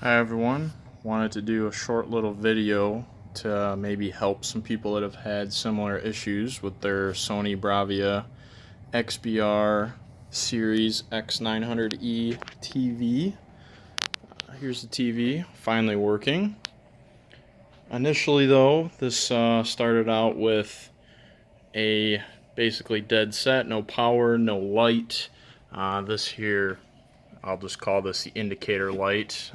Hi everyone, wanted to do a short little video to maybe help some people that have had similar issues with their Sony Bravia XBR Series X900E TV. Here's the TV, finally working. Initially though, this started out with a basically dead set, no power, no light. This here, I'll just call this the indicator light,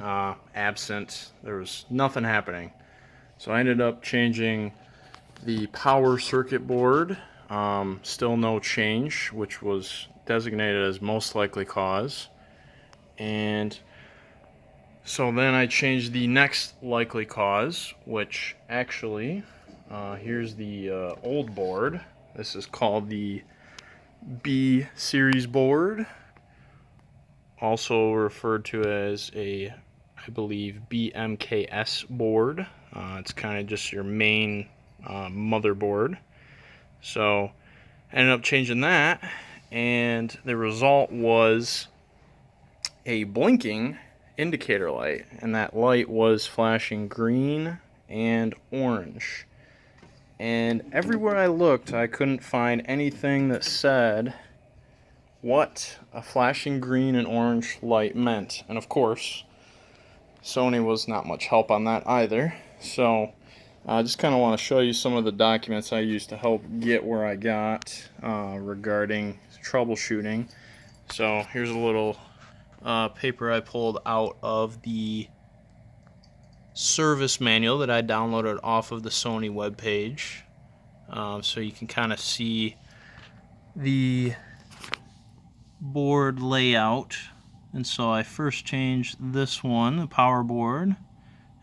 absent. There was nothing happening. So I ended up changing the power circuit board. Still no change, which was designated as most likely cause. And so then I changed the next likely cause, which actually, here's the old board. This is called the B series board, also referred to as a, I believe, BMKS board. It's kind of just your main motherboard. So I ended up changing that, and the result was a blinking indicator light, and that light was flashing green and orange. And everywhere I looked, I couldn't find anything that said what a flashing green and orange light meant. And of course, Sony was not much help on that either. So I just kind of want to show you some of the documents I used to help get where I got regarding troubleshooting. So here's a little paper I pulled out of the service manual that I downloaded off of the Sony webpage. So you can kind of see the board layout. And so I first changed this one, the power board,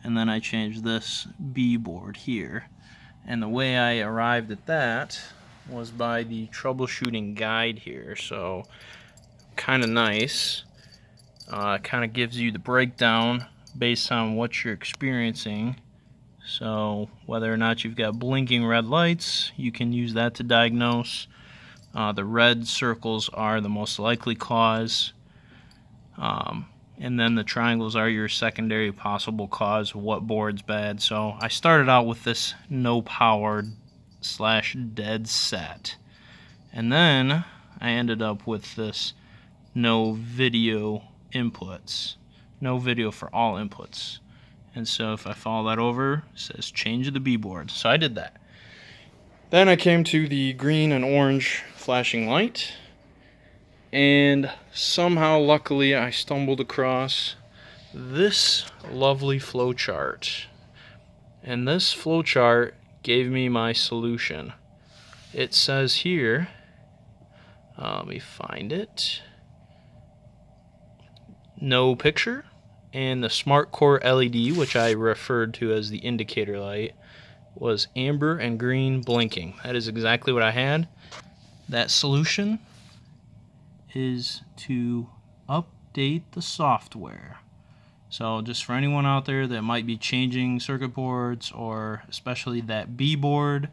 and then I changed this B board here. And the way I arrived at that was by the troubleshooting guide here. So kind of nice. Kind of gives you the breakdown based on what you're experiencing. So whether or not you've got blinking red lights, you can use that to diagnose. The red circles are the most likely cause, and then the triangles are your secondary possible cause of what board's bad. So I started out with this no power / dead set, and then I ended up with this no video inputs, no video for all inputs. And so if I follow that over, it says change the B board. So I did that. Then I came to the green and orange flashing light, and somehow, luckily, I stumbled across this lovely flowchart. And this flowchart gave me my solution. It says here, let me find it, no picture, and the smart core LED, which I referred to as the indicator light, was amber and green blinking. That is exactly what I had. That solution is to update the software. So just for anyone out there that might be changing circuit boards, or especially that B board,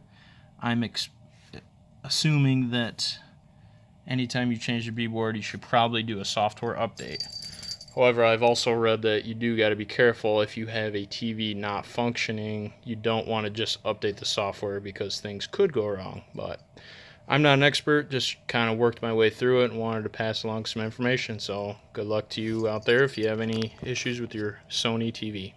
I'm assuming that anytime you change your B board, you should probably do a software update. However, I've also read that you do got to be careful if you have a TV not functioning. You don't want to just update the software because things could go wrong. But I'm not an expert, just kind of worked my way through it and wanted to pass along some information. So good luck to you out there if you have any issues with your Sony TV.